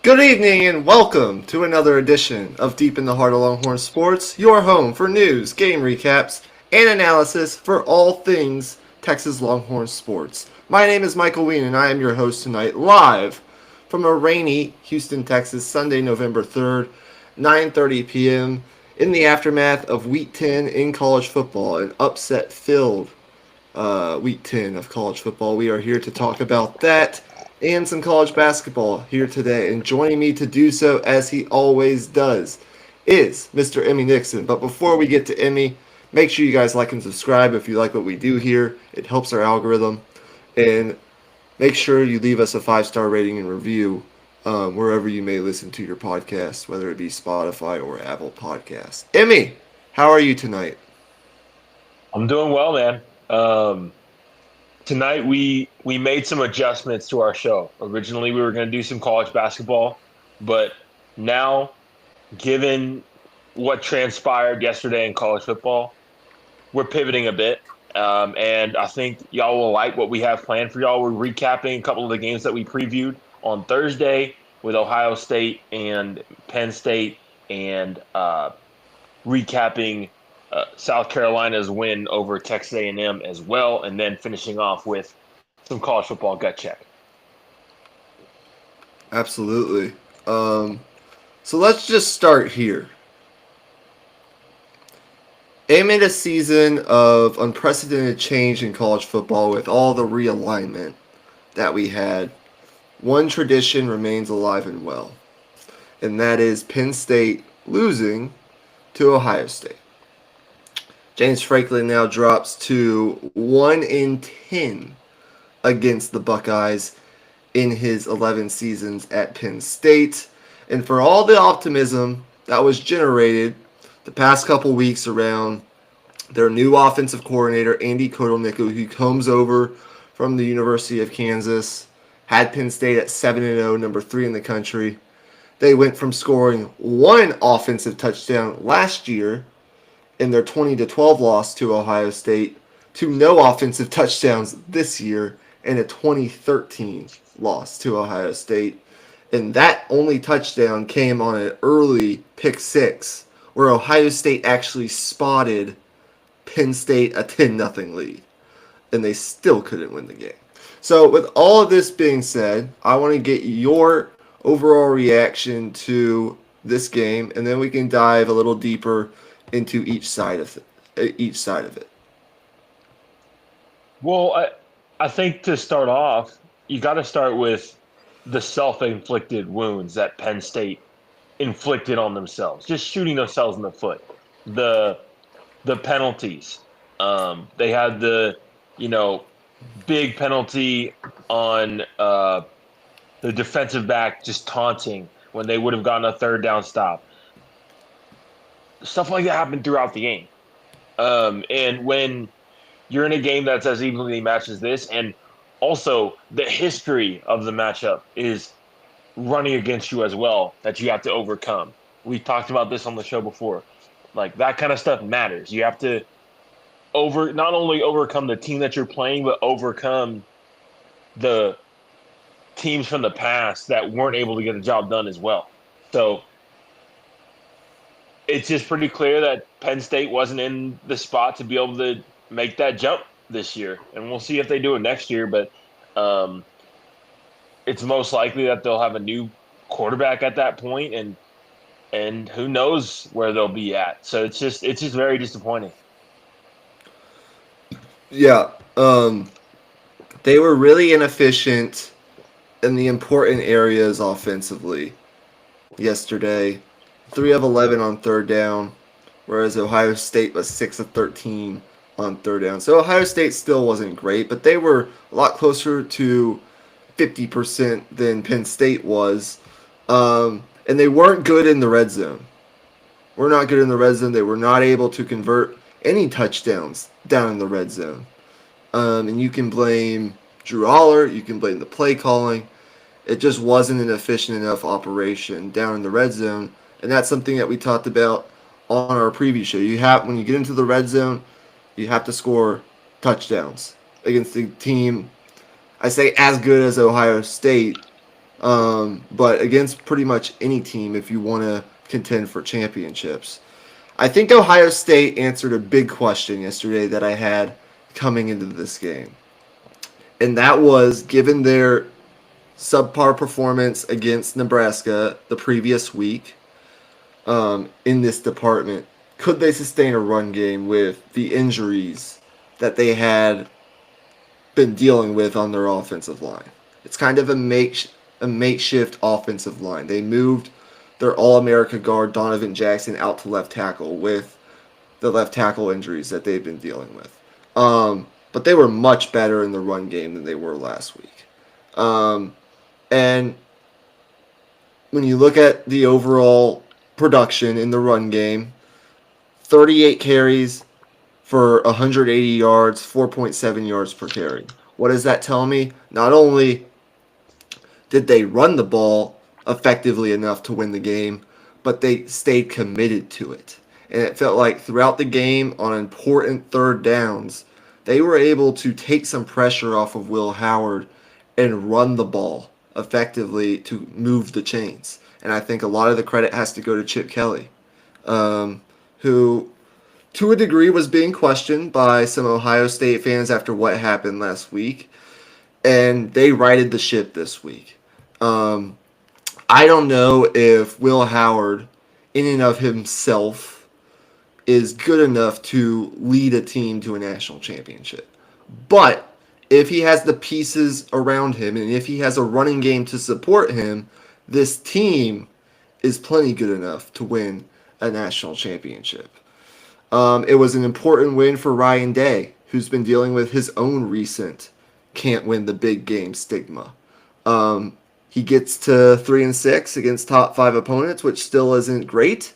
Good evening and welcome to another edition of Deep in the Heart of Longhorn Sports, your home for news, game recaps, and analysis for all things Texas Longhorn sports. My name is Michael Wien and I am your host tonight, live from a rainy Houston, Texas, Sunday, November 3rd, 9:30 p.m. in the aftermath of Week 10 in college football, an upset-filled Week 10 of college football. We are here to talk about that and some college basketball here today. And joining me to do so, as he always does, is Mr. Emmy Nixon. But before we get to Emmy, make sure you guys like and subscribe if you like what we do here. It helps our algorithm. And make sure you leave us a 5-star rating and review wherever you may listen to your podcast, whether it be Spotify or Apple Podcasts. Emmy, how are you tonight? I'm doing well, man. Tonight we made some adjustments to our show. Originally we were going to do some college basketball, but now, given what transpired yesterday in college football, we're pivoting a bit. And I think y'all will like what we have planned for y'all. We're recapping a couple of the games that we previewed on Thursday with Ohio State and Penn State, and recapping South Carolina's win over Texas A&M as well, and then finishing off with some college football gut check. Absolutely. So let's just start here. Amid a season of unprecedented change in college football with all the realignment that we had, one tradition remains alive and well, and that is Penn State losing to Ohio State. James Franklin now drops to 1-10 against the Buckeyes in his 11 seasons at Penn State. And for all the optimism that was generated the past couple weeks around their new offensive coordinator, Andy Kotelnicki, who comes over from the University of Kansas, had Penn State at 7-0, number 3 in the country. They went from scoring one offensive touchdown last year in their 20-12 loss to Ohio State to no offensive touchdowns this year in a 2013 loss to Ohio State. And that only touchdown came on an early pick six where Ohio State actually spotted Penn State a 10-0 lead. And they still couldn't win the game. So with all of this being said, I want to get your overall reaction to this game, and then we can dive a little deeper into each side of it. Well, I think to start off, you got to start with the self-inflicted wounds that Penn State inflicted on themselves, just shooting themselves in the foot. The penalties. They had the big penalty on the defensive back just taunting when they would have gotten a third down stop. Stuff like that happened throughout the game. And when you're in a game that's as evenly matched as this, and also the history of the matchup is running against you as well, that you have to overcome. We talked about this on the show before. Like, that kind of stuff matters. You have to not only overcome the team that you're playing, but overcome the teams from the past that weren't able to get the job done as well. So it's just pretty clear that Penn State wasn't in the spot to be able to make that jump this year. And we'll see if they do it next year, but it's most likely that they'll have a new quarterback at that point, and who knows where they'll be at. So it's just very disappointing. Yeah, they were really inefficient in the important areas offensively yesterday. 3 of 11 on third down, whereas Ohio State was 6 of 13 on third down. So Ohio State still wasn't great, but they were a lot closer to 50% than Penn State was. And they weren't good in the red zone. We're not good in the red zone. They were not able to convert any touchdowns down in the red zone. And you can blame Drew Aller. You can blame the play calling. It just wasn't an efficient enough operation down in the red zone. And that's something that we talked about on our preview show. When you get into the red zone, you have to score touchdowns against the team, I say as good as Ohio State, but against pretty much any team if you want to contend for championships. I think Ohio State answered a big question yesterday that I had coming into this game. And that was given their subpar performance against Nebraska the previous week in this department, could they sustain a run game with the injuries that they had been dealing with on their offensive line? It's kind of a makeshift offensive line. They moved their All America guard Donovan Jackson out to left tackle with the left tackle injuries that they've been dealing with. But they were much better in the run game than they were last week. And when you look at the overall production in the run game, 38 carries for 180 yards, 4.7 yards per carry. What does that tell me? Not only did they run the ball effectively enough to win the game, but they stayed committed to it. And it felt like throughout the game on important third downs, they were able to take some pressure off of Will Howard and run the ball effectively to move the chains. And I think a lot of the credit has to go to Chip Kelly, who, to a degree, was being questioned by some Ohio State fans after what happened last week. And they righted the ship this week. I don't know if Will Howard, in and of himself, is good enough to lead a team to a national championship. But if he has the pieces around him and if he has a running game to support him, this team is plenty good enough to win a national championship. It was an important win for Ryan Day, who's been dealing with his own recent can't win the big game stigma. He gets to 3-6 against top 5 opponents, which still isn't great.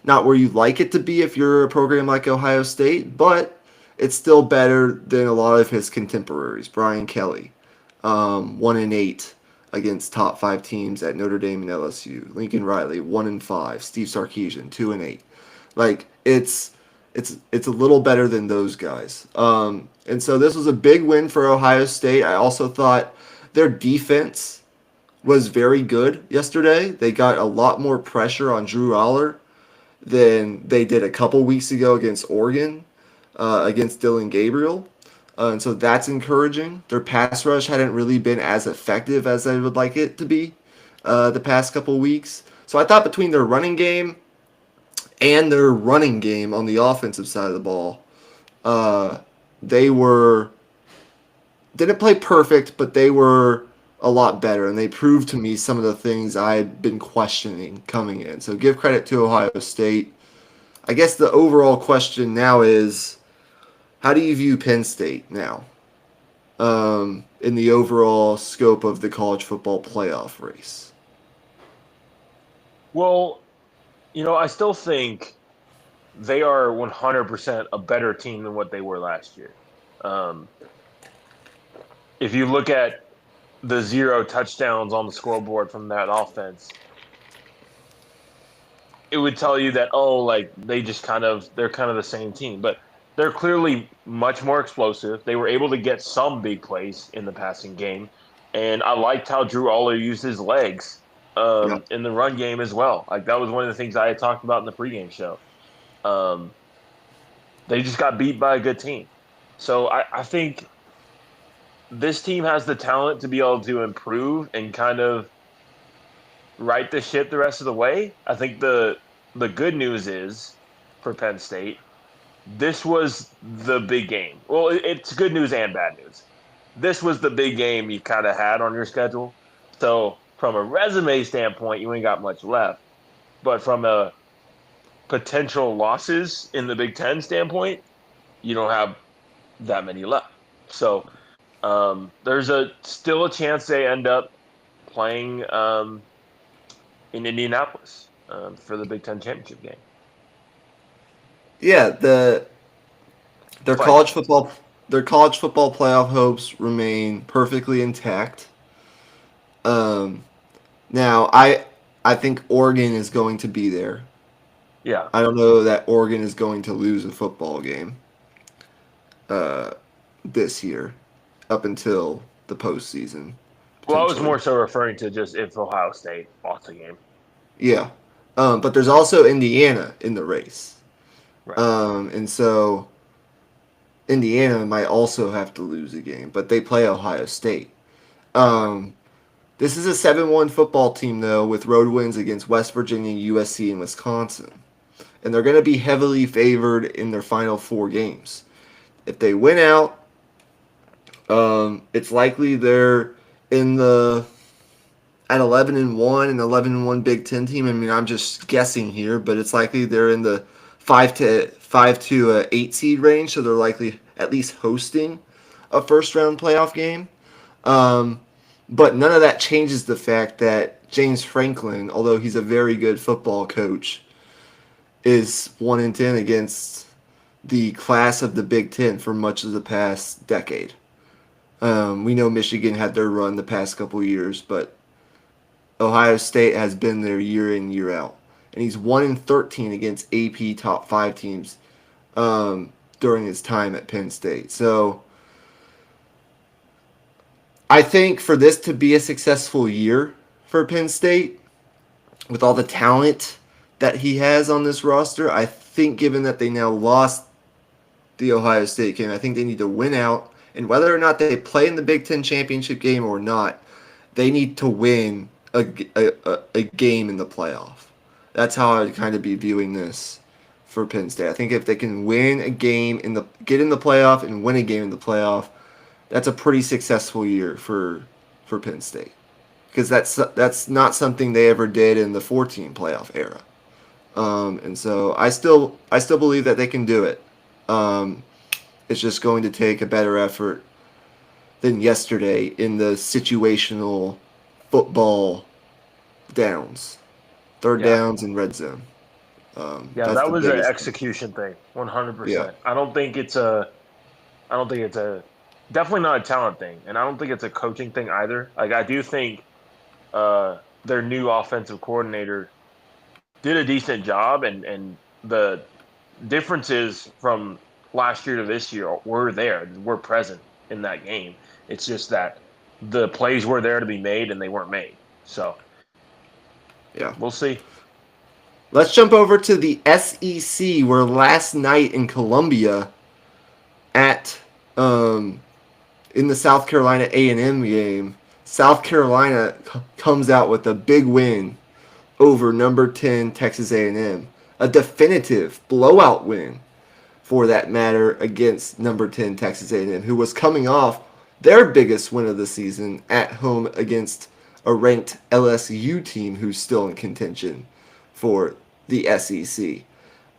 Not where you'd like it to be if you're a program like Ohio State, but it's still better than a lot of his contemporaries. Brian Kelly, 1-8 against top 5 teams at Notre Dame and LSU. Lincoln Riley, 1-5. Steve Sarkisian, 2-8. Like it's a little better than those guys. And so this was a big win for Ohio State. I also thought their defense was very good yesterday. They got a lot more pressure on Drew Aller than they did a couple weeks ago against Oregon, against Dylan Gabriel. And so that's encouraging. Their pass rush hadn't really been as effective as I would like it to be the past couple weeks. So I thought between their running game and their running game on the offensive side of the ball, they didn't play perfect, but they were a lot better, and they proved to me some of the things I had been questioning coming in. So give credit to Ohio State. I guess the overall question now is, how do you view Penn State now in the overall scope of the college football playoff race? Well, I still think they are 100% a better team than what they were last year. If you look at the 0 touchdowns on the scoreboard from that offense, it would tell you that, they're kind of the same team. But they're clearly much more explosive. They were able to get some big plays in the passing game. And I liked how Drew Aller used his legs Yeah. in the run game as well. Like, that was one of the things I had talked about in the pregame show. They just got beat by a good team. So I think this team has the talent to be able to improve and kind of right the ship the rest of the way. I think the good news is for Penn State, this was the big game. Well, it's good news and bad news. This was the big game you kind of had on your schedule. So from a resume standpoint, you ain't got much left. But from a potential losses in the Big Ten standpoint, you don't have that many left. So there's still a chance they end up playing in Indianapolis for the Big Ten championship game. Yeah, their Playing. college football playoff hopes remain perfectly intact. Um, Now I think Oregon is going to be there. Yeah. I don't know that Oregon is going to lose a football game this year, up until the postseason. Well, I was potentially. more so referring to just if Ohio State lost the game. Yeah. But there's also Indiana in the race. Right. And so Indiana might also have to lose a game, but they play Ohio State. Right. Um, this is a 7-1 football team, though, with road wins against West Virginia, USC, and Wisconsin. And they're going to be heavily favored in their final 4 games. If they win out, it's likely they're in the at 11-1 and 11-1 Big Ten team. I mean, I'm just guessing here, but it's likely they're in the 5 to 8 seed range, so they're likely at least hosting a first round playoff game. Um, but none of that changes the fact that James Franklin, although he's a very good football coach, is 1-10 against the class of the Big Ten for much of the past decade. We know Michigan had their run the past couple years, but Ohio State has been there year in, year out. And he's 1-13 against AP top 5 teams during his time at Penn State. So I think for this to be a successful year for Penn State, with all the talent that he has on this roster, I think given that they now lost the Ohio State game, I think they need to win out. And whether or not they play in the Big Ten championship game or not, they need to win a game in the playoff. That's how I would kind of be viewing this for Penn State. I think if they can win a game get in the playoff and win a game in the playoff, that's a pretty successful year for Penn State, because that's not something they ever did in the 14 playoff era. And so I still believe that they can do it. It's just going to take a better effort than yesterday in the situational football downs, third Yeah. downs and red zone. Yeah, That's that the was an biggest thing. execution thing, 100%. Yeah, I don't think it's a, definitely not a talent thing, and I don't think it's a coaching thing either. Like I do think their new offensive coordinator did a decent job, and the differences from last year to this year were present in that game. It's just that the plays were there to be made and they weren't made. So yeah. we'll see. Let's jump over to the SEC, where last night in Columbia, at in the South Carolina A&M game, South Carolina comes out with a big win over number 10 Texas A&M, a definitive blowout win for that matter against number 10 Texas A&M, who was coming off their biggest win of the season at home against a ranked LSU team who's still in contention for the SEC.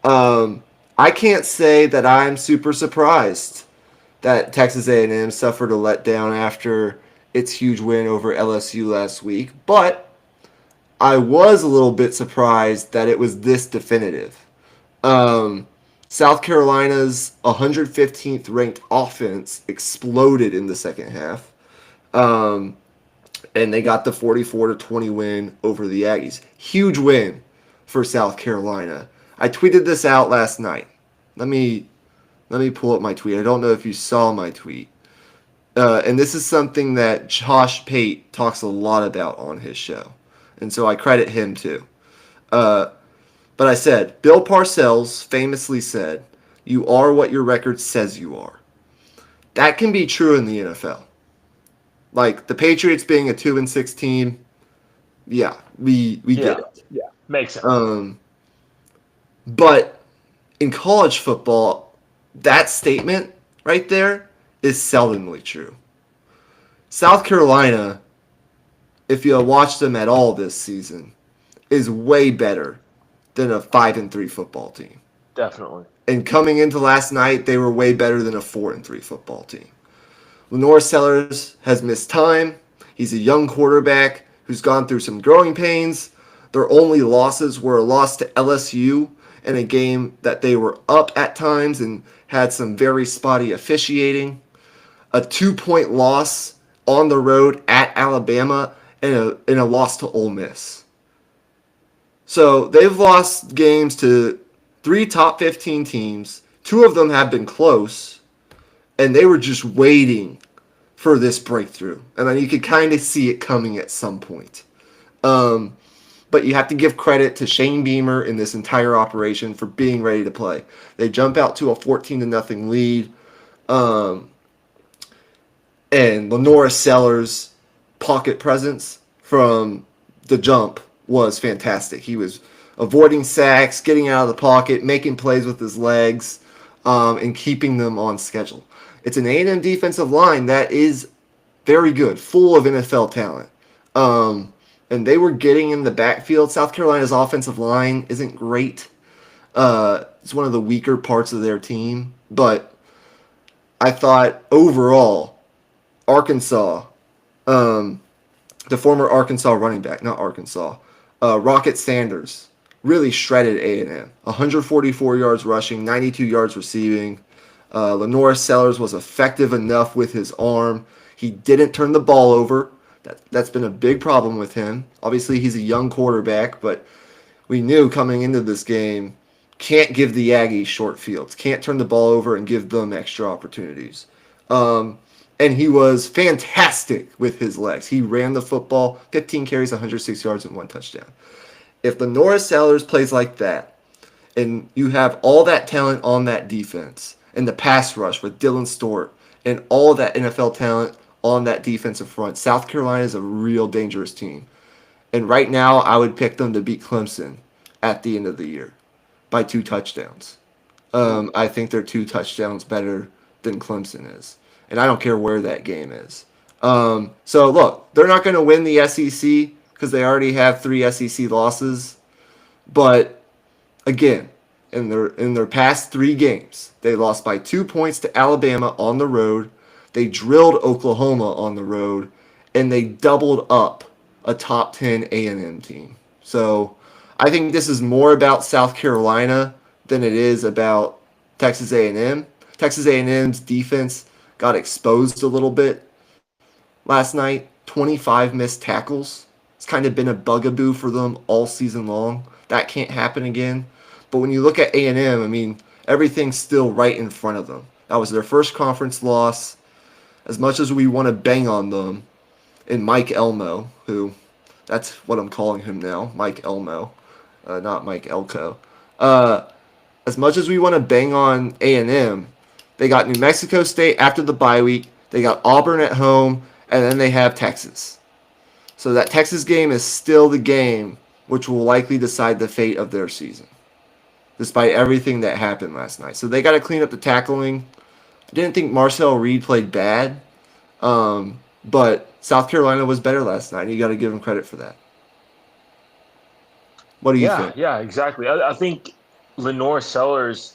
I can't say that I'm super surprised that Texas A&M suffered a letdown after its huge win over LSU last week, but I was a little bit surprised that it was this definitive. South Carolina's 115th ranked offense exploded in the second half, and they got the 44-20 win over the Aggies. Huge win for South Carolina. I tweeted this out last night. Let me pull up my tweet. I don't know if you saw my tweet. And this is something that Josh Pate talks a lot about on his show. And so I credit him too. But I said, Bill Parcells famously said, "You are what your record says you are." That can be true in the NFL. Like the Patriots being a 2-6 team, yeah, we get it. Yeah, makes sense. But in college football, that statement right there is seldomly true. South Carolina, if you watch them at all this season, is way better than a 5-3 football team. Definitely. And coming into last night, they were way better than a 4-3 football team. Lenore Sellers has missed time. He's a young quarterback who's gone through some growing pains. Their only losses were a loss to LSU in a game that they were up at times and had some very spotty officiating, a 2-point loss on the road at Alabama, and a loss to Ole Miss. So they've lost games to 3 top 15 teams. 2 of them have been close, and they were just waiting for this breakthrough. And then you could kind of see it coming at some point. Um, but you have to give credit to Shane Beamer in this entire operation for being ready to play. They jump out to a 14 to nothing lead. Um, and Lenora Sellers' pocket presence from the jump was fantastic. He was avoiding sacks, getting out of the pocket, making plays with his legs, and keeping them on schedule. It's an A&M defensive line that is very good, full of NFL talent. And they were getting in the backfield. South Carolina's offensive line isn't great. It's one of the weaker parts of their team. But I thought overall, Arkansas, the former Arkansas running back, not Arkansas, Rocket Sanders, really shredded A&M. 144 yards rushing, 92 yards receiving. Lenora Sellers was effective enough with his arm. He didn't turn the ball over. That's been a big problem with him. Obviously, he's a young quarterback, but we knew coming into this game, can't give the Aggies short fields, can't turn the ball over and give them extra opportunities. And he was fantastic with his legs. He ran the football, 15 carries, 106 yards, and 1 touchdown. If Lenora Sellers plays like that, and you have all that talent on that defense, and the pass rush with Dylan Stewart, and all of that NFL talent on that defensive front, South Carolina is a real dangerous team. And right now, I would pick them to beat Clemson at the end of the year by 2 touchdowns. I think they're 2 touchdowns better than Clemson is. And I don't care where that game is. So, look, they're not going to win the SEC because they already have 3 SEC losses. But, again, in their past 3 games, they lost by 2 points to Alabama on the road. They drilled Oklahoma on the road. And they doubled up a top 10 A&M team. So, I think this is more about South Carolina than it is about Texas A&M. Texas A&M's defense got exposed a little bit last night. 25 missed tackles. It's kind of been a bugaboo for them all season long. That can't happen again. But when you look at A&M, I mean, everything's still right in front of them. That was their first conference loss. As much as we want to bang on them, and Mike Elmo, who, that's what I'm calling him now, Mike Elmo, not Mike Elko. As much as we want to bang on A&M, they got New Mexico State after the bye week. They got Auburn at home, and then they have Texas. So that Texas game is still the game which will likely decide the fate of their season, despite everything that happened last night. So they got to clean up the tackling. I didn't think Marcel Reed played bad, but South Carolina was better last night, and you got to give them credit for that. What do you think? Yeah, exactly. I think Lenore Sellers,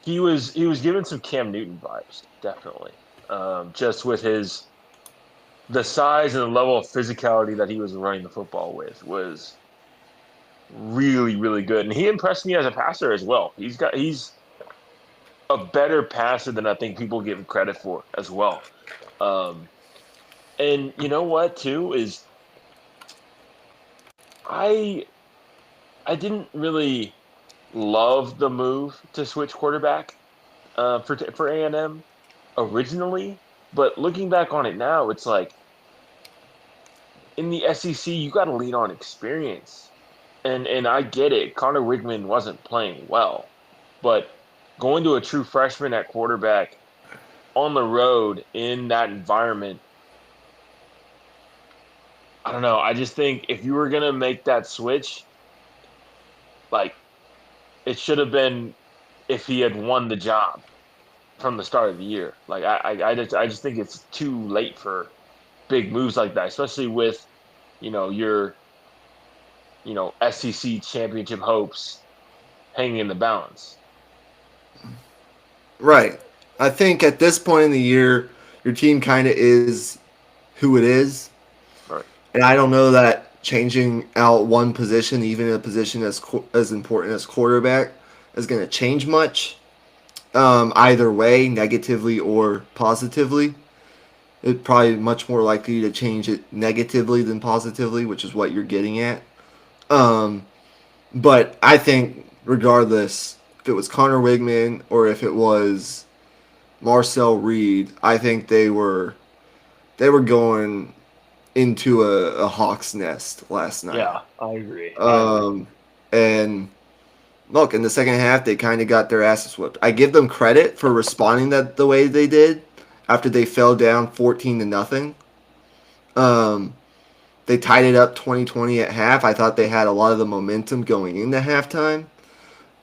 he was given some Cam Newton vibes, definitely. Just with the size and the level of physicality that he was running the football with was really, really good. And he impressed me as a passer as well. He's a better passer than I think people give him credit for as well. And you know what, too, is I didn't really love the move to switch quarterback for A&M originally, but looking back on it now, it's like in the SEC you got to lean on experience, and I get it. Connor Wigman wasn't playing well, but going to a true freshman at quarterback on the road in that environment, I don't know. I just think if you were gonna make that switch, like it should have been if he had won the job from the start of the year. Like I just think it's too late for big moves like that, especially with your SEC championship hopes hanging in the balance. Right. I think at this point in the year, your team kind of is who it is. Right. And I don't know that changing out one position, even a position as important as quarterback, is going to change much. Either way, negatively or positively. It's probably much more likely to change it negatively than positively, which is what you're getting at. But I think regardless, if it was Connor Wigman or if it was Marcel Reed, I think they were going into a hawk's nest last night. Yeah, I agree. I agree. Um, and look, in the second half, they kind of got their asses whipped. I give them credit for responding that the way they did after they fell down 14-0. Um, they tied it up 20-20 at half. I thought they had a lot of the momentum going into halftime,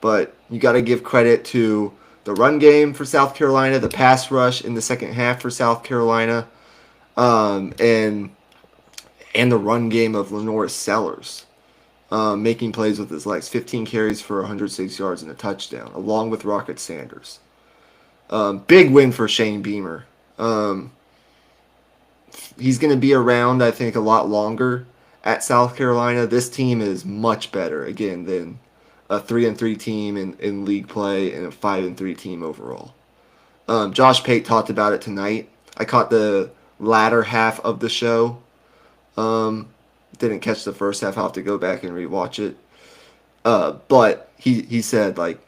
but you got to give credit to the run game for South Carolina, the pass rush in the second half for South Carolina, and the run game of Lenore Sellers, making plays with his legs, 15 carries for 106 yards and a touchdown, along with Rocket Sanders. Big win for Shane Beamer. Um, he's going to be around, I think, a lot longer at South Carolina. This team is much better, again, than a 3-3 team in league play and a 5-3 team overall. Josh Pate talked about it tonight. I caught the latter half of the show. Didn't catch the first half. I'll have to go back and rewatch it. But he said, like,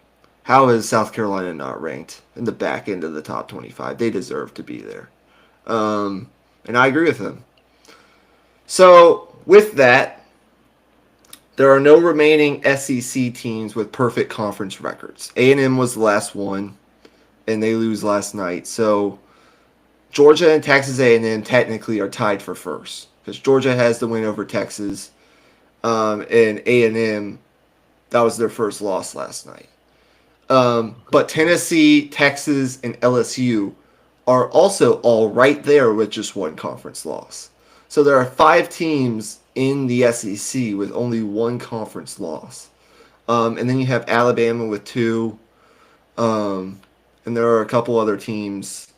how is South Carolina not ranked in the back end of the top 25? They deserve to be there. And I agree with him. So, with that, there are no remaining SEC teams with perfect conference records. A&M was the last one, and they lose last night. So, Georgia and Texas A&M technically are tied for first because Georgia has the win over Texas, and A&M, that was their first loss last night. But Tennessee, Texas, and LSU are also all right there with just one conference loss. So there are 5 teams in the SEC with only one conference loss. And then you have Alabama with 2. And there are a couple other teams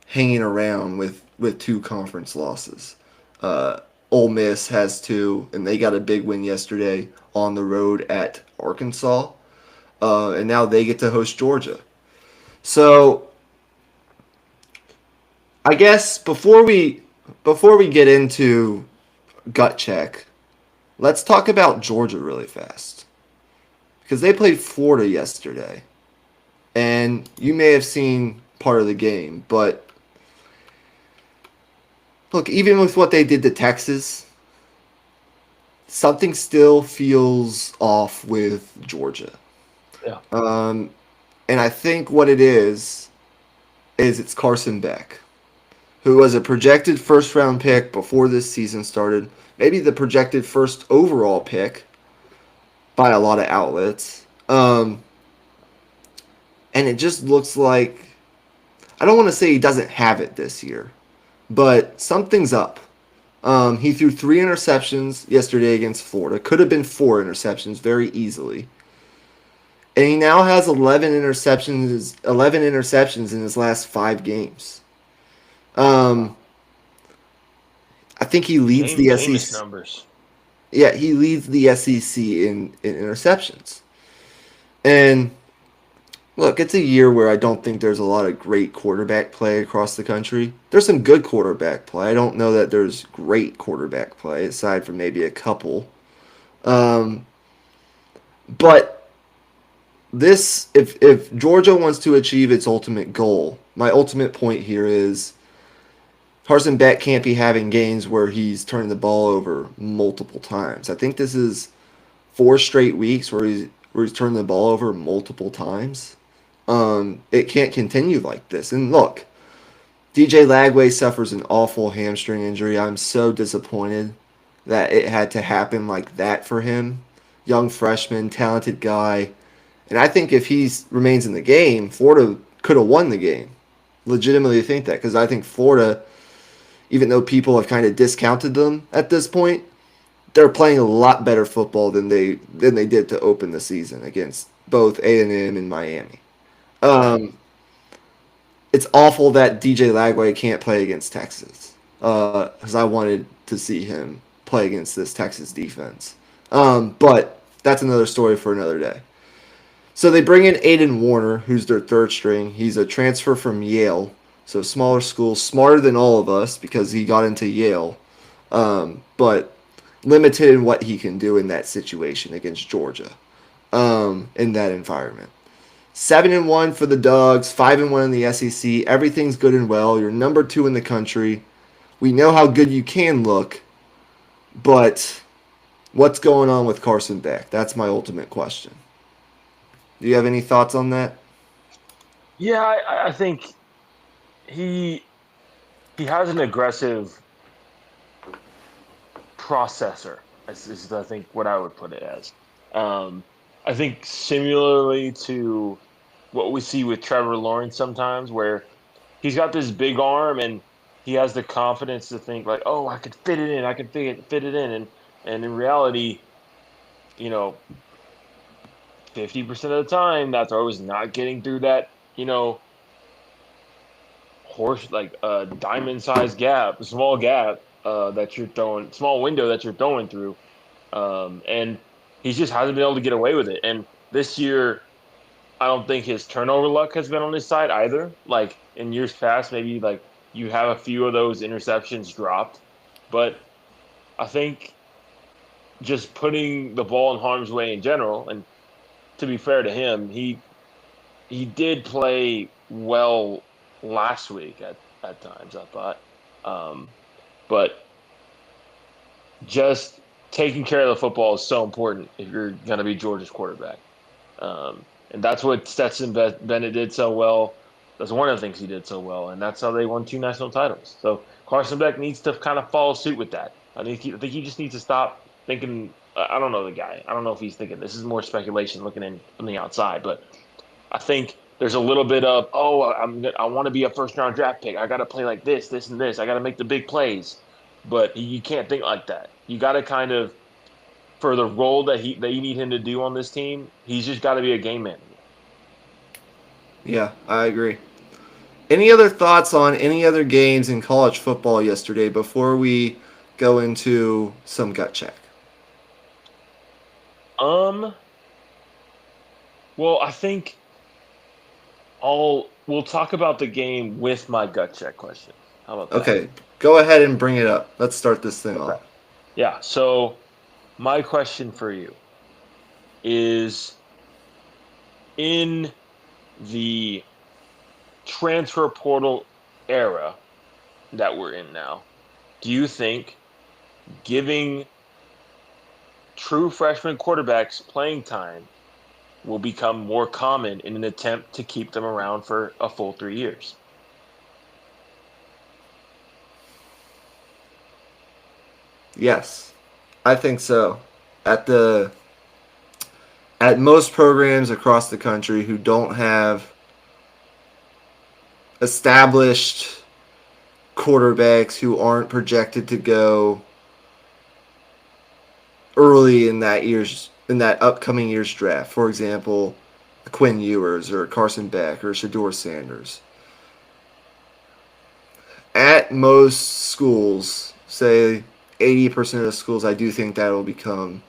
hanging around with 2 conference losses. Ole Miss has 2, and they got a big win yesterday on the road at Arkansas. And now they get to host Georgia. So I guess before we get into gut check, let's talk about Georgia really fast. Because they played Florida yesterday. And you may have seen part of the game, but look, even with what they did to Texas, something still feels off with Georgia. Yeah. And I think what it is it's Carson Beck, who was a projected first round pick before this season started, maybe the projected first overall pick by a lot of outlets. And it just looks like, I don't want to say he doesn't have it this year, but something's up. He threw 3 interceptions yesterday against Florida. Could have been 4 interceptions very easily. And he now has 11 interceptions in his last 5 games. I think he leads the Famous SEC. numbers. Yeah, he leads the SEC in interceptions. And look, it's a year where I don't think there's a lot of great quarterback play across the country. There's some good quarterback play. I don't know that there's great quarterback play, aside from maybe a couple. But this, if Georgia wants to achieve its ultimate goal, my ultimate point here is Carson Beck can't be having games where he's turning the ball over multiple times. I think this is 4 straight weeks where he's turning the ball over multiple times. It can't continue like this. And look, DJ Lagway suffers an awful hamstring injury. I'm so disappointed that it had to happen like that for him. Young freshman, talented guy. And I think if he remains in the game, Florida could have won the game. Legitimately think that, because I think Florida, even though people have kind of discounted them at this point, they're playing a lot better football than they did to open the season against both A&M and Miami. It's awful that DJ Lagway can't play against Texas, because I wanted to see him play against this Texas defense. But that's another story for another day. So they bring in Aiden Warner, who's their 3rd string. He's a transfer from Yale, so smaller school, smarter than all of us because he got into Yale, but limited in what he can do in that situation against Georgia, in that environment. 7-1 for the Dogs, 5-1 in the SEC. Everything's good and well. You're number 2 in the country. We know how good you can look, but what's going on with Carson Beck? That's my ultimate question. Do you have any thoughts on that? Yeah, I think he he has an aggressive processor. Is I think what I would put it as. Um, I think similarly to what we see with Trevor Lawrence sometimes, where he's got this big arm and he has the confidence to think like, oh, I could fit it in, I could fit it in, and in reality, you know, 50% of the time that throw is not getting through that, horse like a diamond sized gap, a small gap that you're throwing, small window that you're throwing through. And he just hasn't been able to get away with it. And this year, I don't think his turnover luck has been on his side either. Like in years past, maybe like you have a few of those interceptions dropped, but I think just putting the ball in harm's way in general. And to be fair to him, he did play well last week at times, I thought. Um, but just taking care of the football is so important if you're going to be Georgia's quarterback. And that's what Stetson Bennett did so well. That's one of the things he did so well, and that's how they won 2 national titles. So Carson Beck needs to kind of follow suit with that. I think he just needs to stop thinking. I don't know the guy. I don't know if he's thinking. This is more speculation looking in from the outside, but I think there's a little bit of I want to be a first round draft pick. I got to play like this, and this. I got to make the big plays, but you can't think like that. You got to kind of for the role that you need him to do on this team. He's just got to be a game manager. Yeah, I agree. Any other thoughts on any other games in college football yesterday before we go into some gut check? Um, well, I think we'll talk about the game with my gut check question. How about that? Okay, go ahead and bring it up. Let's start this thing Okay. off. Yeah. So my question for you is in the transfer portal era that we're in now, do you think giving true freshman quarterbacks playing time will become more common in an attempt to keep them around for a full 3 years? Yes, I think so. At the at most programs across the country who don't have established quarterbacks who aren't projected to go early in that upcoming year's draft. For example, Quinn Ewers or Carson Beck or Shador Sanders. At most schools, say 80% of the schools, I do think that will become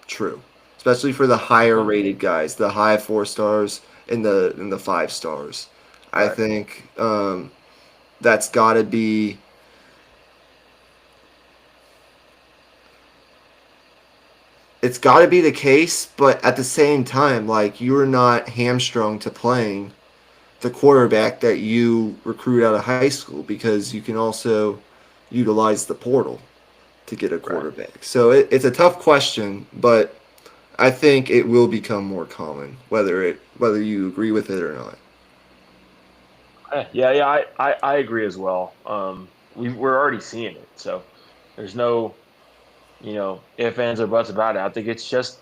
true, especially for the higher Okay. rated guys, the high 4 stars and the 5 stars. I Right. think that's got to be it's got to be the case, but at the same time, like you're not hamstrung to playing the quarterback that you recruit out of high school because you can also utilize the portal to get a Right. quarterback. So it's a tough question, but I think it will become more common, whether you agree with it or not. Yeah, yeah, I agree as well. We're already seeing it, so there's no, if, ands, or buts about it. I think it's just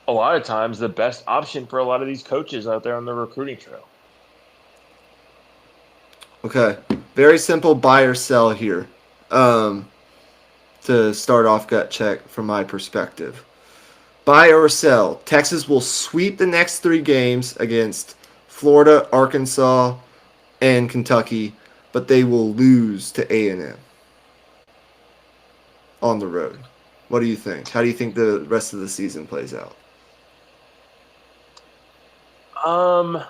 a lot of times the best option for a lot of these coaches out there on the recruiting trail. Okay, very simple buy or sell here. Um, to start off gut check from my perspective. Buy or sell. Texas will sweep the next 3 games against Florida, Arkansas, and Kentucky, but they will lose to A&M on the road. What do you think? How do you think the rest of the season plays out? Um,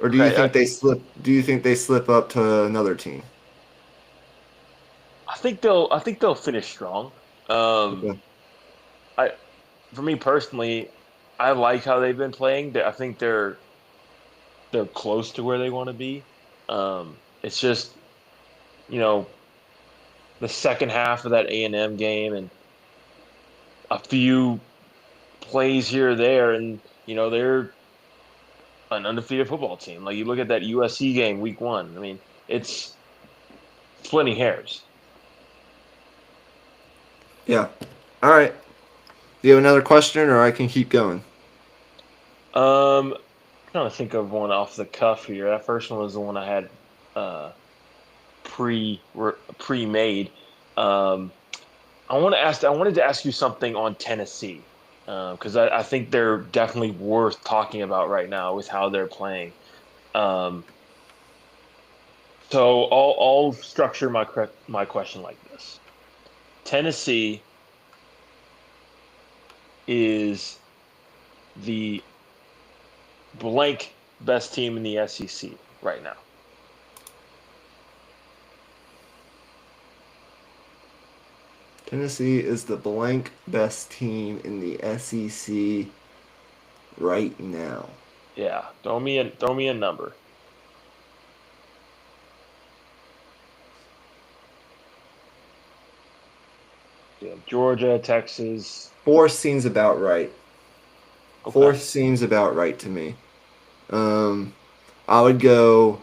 Or do you okay, think they slip? Do you think they slip up to another team? I think they'll finish strong. Um, Okay. I for me personally, I like how they've been playing. I think they're close to where they want to be. It's just you know the second half of that A&M game and a few plays here or there, and they're an undefeated football team. Like you look at that USC game, week one. I mean, it's splitting hairs. Yeah. All right. Do you have another question, or I can keep going? Trying to think of one off the cuff here. That first one was the one I had uh, pre-made. Um, I wanted to ask you something on Tennessee because I think they're definitely worth talking about right now with how they're playing. Um, so I'll structure my question like this: Tennessee is the blank best team in the SEC right now. Tennessee is the blank best team in the SEC right now. Yeah, throw me a number. Yeah, Georgia, Texas. Fourth seems about right. Okay. Fourth seems about right to me. Um, I would go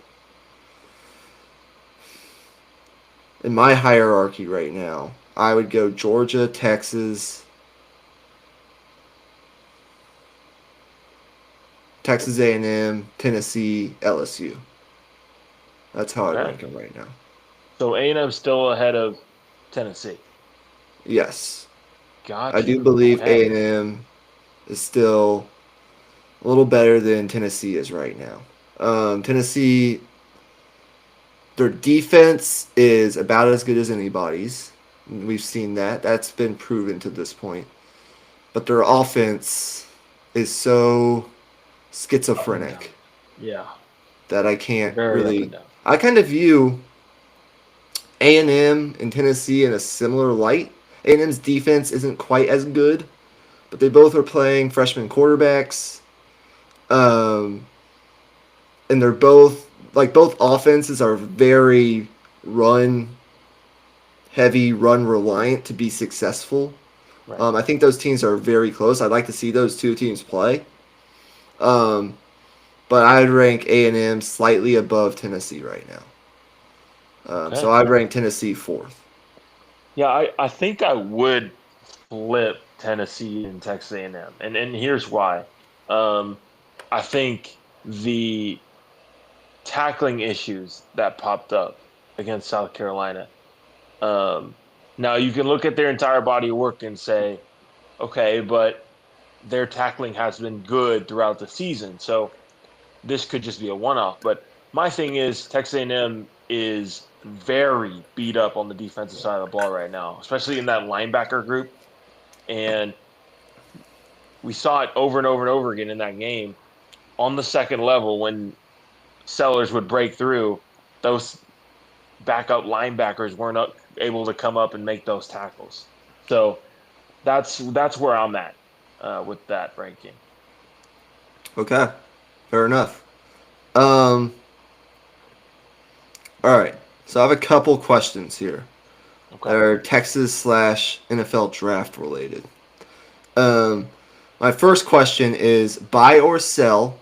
in my hierarchy right now. I would go Georgia, Texas, Texas A&M, Tennessee, LSU. That's how I'd Okay. rank them right now. So A&M still ahead of Tennessee. Yes, I Got do you. believe Okay. A&M is still a little better than Tennessee is right now. Tennessee, their defense is about as good as anybody's. We've seen that. That's been proven to this point. But their offense is so Up and down. schizophrenic Yeah. that I can't Very up really. and down. I kind of view A&M and Tennessee in a similar light. A&M's defense isn't quite as good, but they both are playing freshman quarterbacks. Um, and they're both offenses are very run heavy, run reliant to be successful. Right. I think those teams are very close. I'd like to see those two teams play. Um, but I'd rank A&M slightly above Tennessee right now. So Okay. I'd rank Tennessee fourth. Yeah, I think I would flip Tennessee and Texas A&M, and here's why. Um, I think the tackling issues that popped up against South Carolina. Um, Now you can look at their entire body of work and say, okay, but their tackling has been good throughout the season, so this could just be a one-off. But my thing is, Texas A&M is very beat up on the defensive side of the ball right now, especially in that linebacker group. And we saw it over and over and over again in that game on the second level when Sellers would break through. Those backup linebackers weren't able to come up and make those tackles. So that's where I'm at with that ranking. Okay, fair enough. Um, all right. So I have a couple questions here that Okay. are Texas slash NFL draft related. Um, my first question is buy or sell.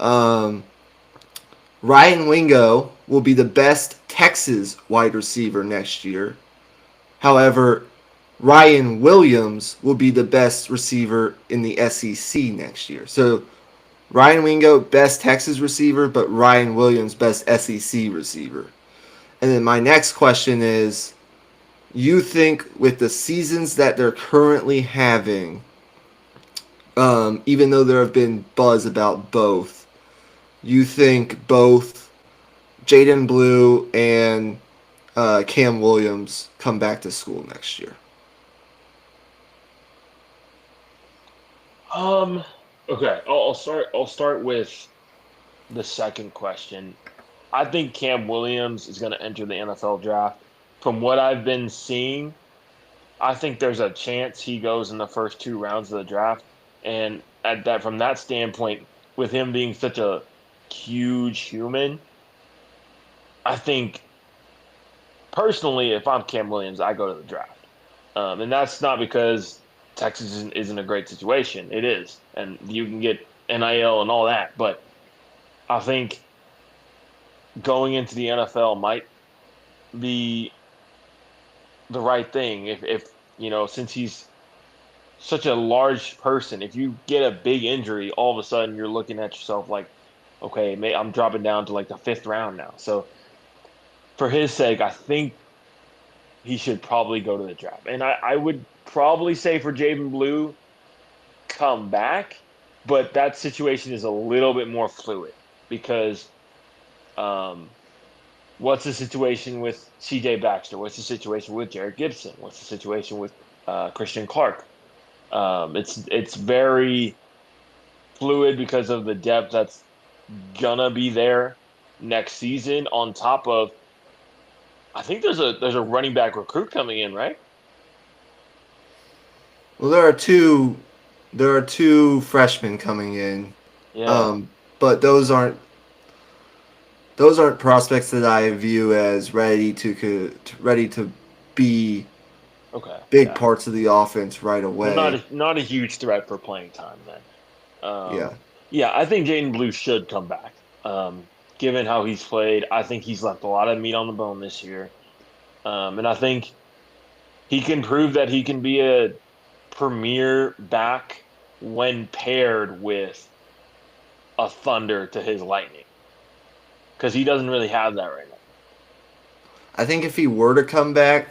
Um, Ryan Wingo will be the best Texas wide receiver next year. However, Ryan Williams will be the best receiver in the SEC next year. So Ryan Wingo, best Texas receiver, but Ryan Williams, best SEC receiver. And then my next question is you think with the seasons that they're currently having, even though there have been buzz about both, you think both Jaden Blue and Cam Williams come back to school next year? Um. Okay. I'll start. I'll start with the second question. I think Cam Williams is going to enter the NFL draft. From what I've been seeing, I think there's a chance he goes in the first two rounds of the draft. And at that, from that standpoint, with him being such a huge human, I think personally, if I'm Cam Williams, I go to the draft. And that's not because Texas isn't a great situation. It is, and you can get NIL and all that. But I think going into the NFL might be the right thing. If since he's such a large person, if you get a big injury, all of a sudden you're looking at yourself like, okay, I'm dropping down to like the fifth round now. So for his sake, I think he should probably go to the draft. And I would probably say for Jaden Blue, come back, but that situation is a little bit more fluid because um, what's the situation with CJ Baxter? What's the situation with Jared Gibson? What's the situation with Christian Clark? It's very fluid because of the depth that's gonna be there next season. On top of, I think there's a running back recruit coming in, right? Well, there are two freshmen coming in, Yeah. um, but those aren't prospects that I view as ready to be Okay. big Yeah. parts of the offense right So away. not a huge threat for playing time then. Yeah, Yeah, I think Jaden Blue should come back. Given how he's played, I think he's left a lot of meat on the bone this year. And I think he can prove that he can be a premier back when paired with a thunder to his lightning, because he doesn't really have that right now. I think if he were to come back,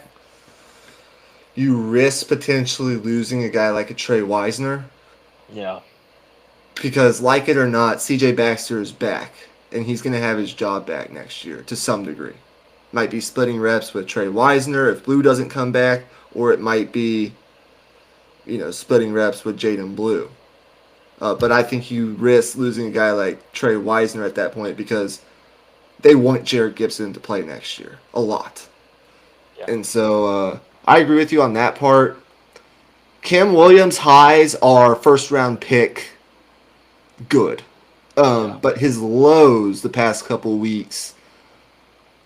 you risk potentially losing a guy like a Trey Wisner Yeah, because, like it or not, C.J. Baxter is back and he's going to have his job back next year to some degree. Might be splitting reps with Trey Wisner if Blue doesn't come back, or it might be splitting reps with Jaden Blue. But I think you risk losing a guy like Trey Wisner at that point because they want Jared Gibson to play next year a lot. yeah, And so I agree with you on that part. Cam Williams' highs are first round pick good. yeah, But his lows the past couple weeks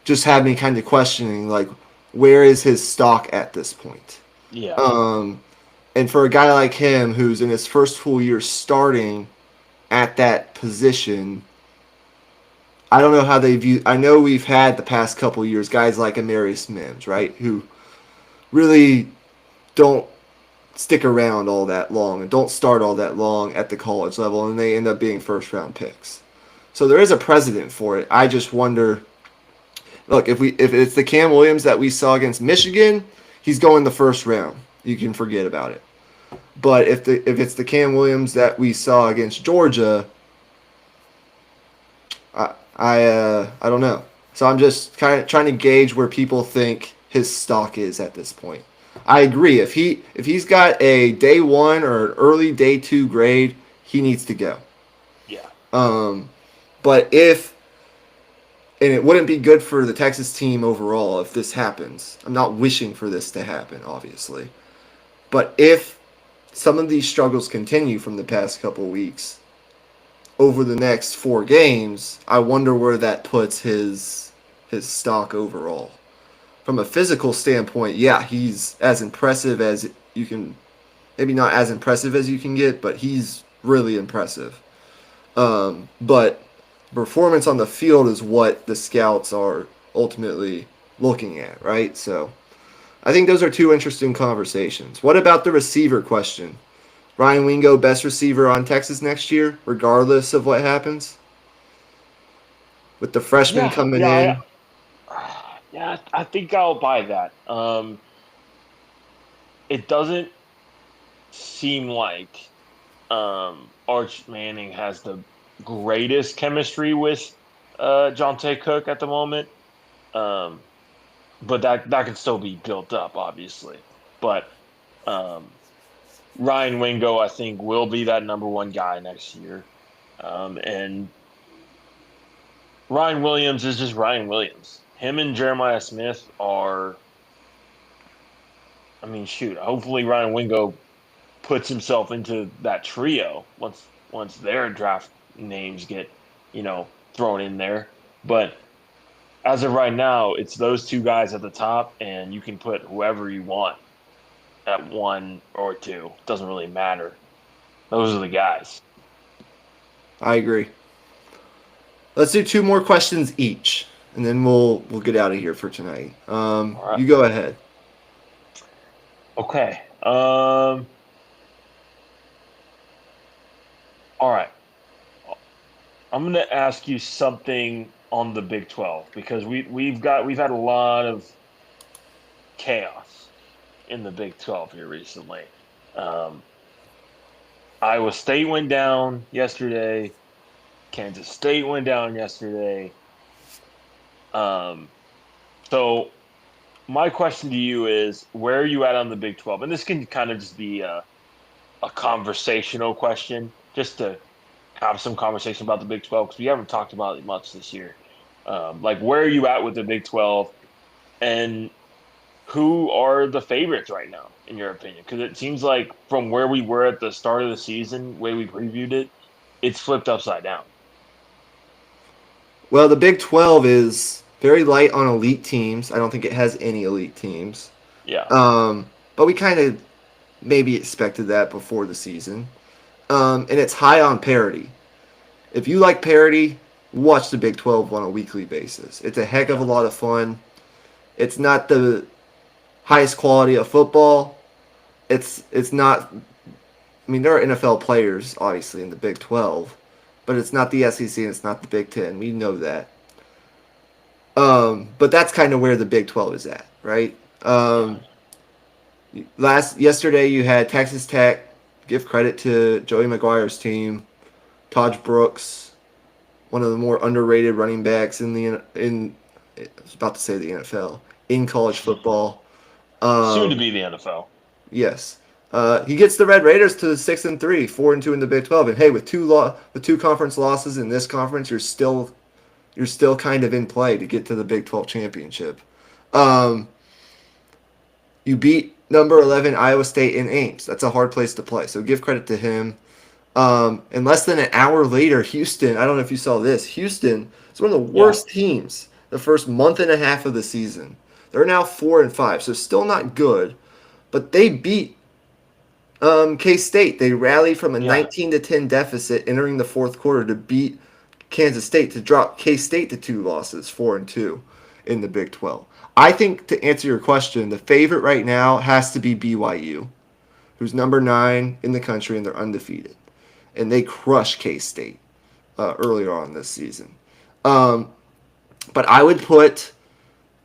just had me kind of questioning, like, where is his stock at this point? yeah, Um, and for a guy like him who's in his first full year starting at that position, I don't know how they view. I know we've had the past couple years guys like Amarius Mims, right, who really don't stick around all that long and don't start all that long at the college level, and they end up being first round picks. So there is a precedent for it. I just wonder. Look, if it's the Cam Williams that we saw against Michigan, he's going the first round. You can forget about it. But if it's the Cam Williams that we saw against Georgia, I don't know. So I'm just kind of trying to gauge where people think his stock is at this point. I agree. If he's got a day one or an early day two grade, he needs to go. yeah, Um, but if and it wouldn't be good for the Texas team overall if this happens. I'm not wishing for this to happen, obviously. But if some of these struggles continue from the past couple weeks over the next 4 games, I wonder where that puts his stock overall. From a physical standpoint, yeah, he's as impressive as you can. Maybe not as impressive as you can get, but he's really impressive. But performance on the field is what the scouts are ultimately looking at, right? So I think those are two interesting conversations. What about the receiver question? Ryan Wingo, best receiver on Texas next year, regardless of what happens? With the freshmen yeah, coming yeah. in? Yeah, I think I'll buy that. It doesn't seem like Arch Manning has the greatest chemistry with Jonte Cook at the moment. Um, but that can still be built up, obviously. But um, Ryan Wingo, I think, will be that number one guy next year. And Ryan Williams is just Ryan Williams. Him and Jeremiah Smith are I mean, shoot. Hopefully, Ryan Wingo puts himself into that trio once their draft names get thrown in there. But as of right now, it's those two guys at the top, and you can put whoever you want at one or two. Doesn't really matter. Those are the guys. I agree. Let's do two more questions each, and then we'll get out of here for tonight. All right. You go ahead. Okay. All right. I'm going to ask you something on the Big 12 because we've had a lot of chaos in the Big 12 here recently. Um, Iowa State went down yesterday. Kansas State went down yesterday. Um, so my question to you is, where are you at on the Big 12? And this can kind of just be a conversational question, just to have some conversation about the Big 12 because we haven't talked about it much this year. Like, where are you at with the Big 12, and who are the favorites right now, in your opinion? Because it seems like from where we were at the start of the season, way we previewed it, it's flipped upside down. Well, the Big 12 is very light on elite teams. I don't think it has any elite teams. Yeah, But we kind of maybe expected that before the season. And it's high on parity. If you like parity, watch the Big 12 on a weekly basis. It's a heck of a yeah, lot of fun. It's not the highest quality of football. It's not. I mean, there are NFL players obviously in the Big 12, but it's not the SEC and it's not the Big 10. We know that. But that's kind of where the Big 12 is at, right? yeah. Yesterday you had Texas Tech. Give credit to Joey McGuire's team, Taj Brooks, one of the more underrated running backs I was about to say the NFL in college football. Soon to Um, be the NFL. yes, he gets the Red Raiders to 6-3, 4-2 in the Big 12, and hey, with two conference losses in this conference, you're still kind of in play to get to the Big 12 championship. Um, you beat number 11 Iowa State in Ames. That's a hard place to play, so give credit to him. And less than an hour later, Houston, I don't know if you saw this, Houston is one of the Yeah, worst teams the first month and a half of the season. They're now 4-5, so still not good, but they beat K State. They rallied from a yeah, 19-10 deficit entering the fourth quarter to beat Kansas State to drop K State to two losses, 4-2 in the Big 12. I think to answer your question, the favorite right now has to be BYU, who's number 9 in the country and they're undefeated, and they crushed K State earlier on this season. Um, but I would put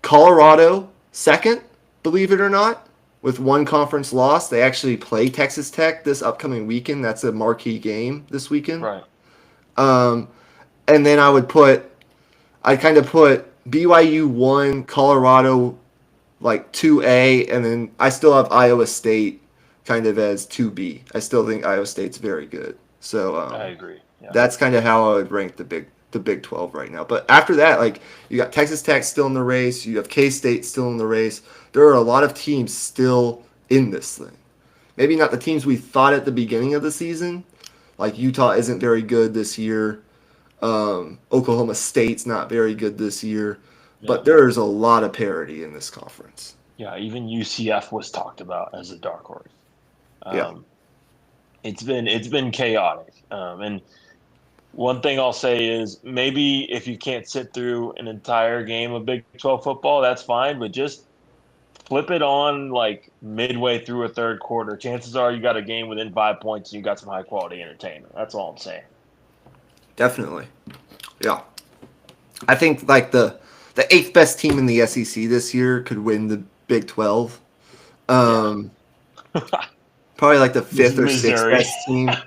Colorado second, believe it or not, with one conference loss. They actually play Texas Tech this upcoming weekend. That's a marquee game this weekend. right. Um, and then I kind of put BYU 1, Colorado like 2A, and then I still have Iowa State kind of as 2B. I still think Iowa State's very good. So I agree. Yeah, that's kind of how I would rank the Big 12 right now. But after that, like you got Texas Tech still in the race, you have K State still in the race. There are a lot of teams still in this thing. Maybe not the teams we thought at the beginning of the season. Like Utah isn't very good this year. Oklahoma State's not very good this year. yeah, But there's a lot of parity in this conference. yeah. Even UCF was talked about as a dark horse. Yeah, Um, it's been chaotic. And one thing I'll say is maybe if you can't sit through an entire game of Big 12 football, that's fine, but just flip it on like midway through a third quarter. Chances are you got a game within 5 points and you got some high quality entertainment. That's all I'm saying. definitely. Yeah. I think like the eighth best team in the SEC this year could win the Big 12. Yeah. Um, Probably like the fifth or sixth Missouri. best team.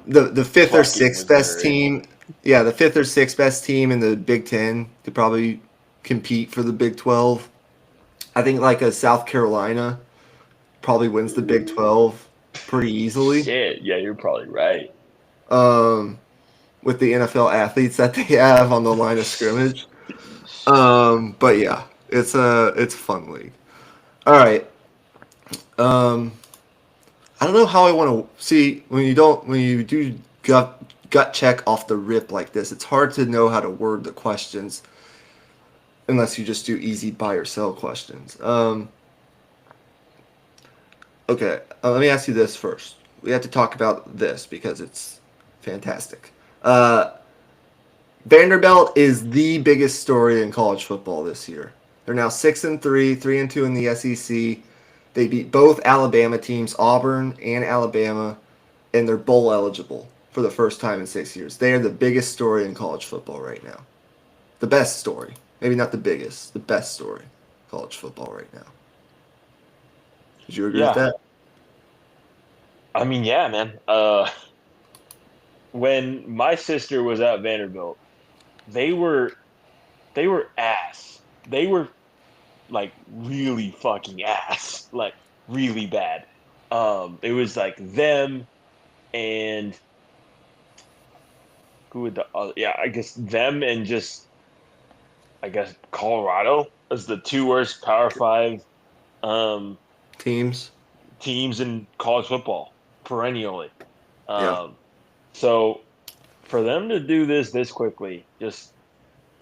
The fifth or Fucking sixth best Missouri. team. Yeah, the fifth or sixth best team in the Big 10 could probably compete for the Big 12. I think like a South Carolina probably wins the Big 12 pretty easily. Shit. Yeah, you're probably right. Um, with the NFL athletes that they have on the line of scrimmage. But yeah, it's a fun league. All right, Um, I don't know how I want to see when you do gut check off the rip like this. It's hard to know how to word the questions unless you just do easy buy or sell questions. Okay, let me ask you this first. We have to talk about this because it's fantastic. Uh, Vanderbilt is the biggest story in college football this year. They're now 6-3, 3-2 in the SEC. They beat both Alabama teams, Auburn and Alabama, and they're bowl eligible for the first time in 6 years. They are the biggest story in college football right now. The best story. Maybe not the biggest, the best story in college football right now. Did you agree with Yeah, that? I mean, yeah, man. When my sister was at Vanderbilt, they were they were ass. They were like really fucking ass, like really bad. It was like them and who would the other? Yeah, I guess them and just I guess Colorado as the two worst Power Five um, Teams? teams in college football perennially. Yeah. Um, so for them to do this quickly, just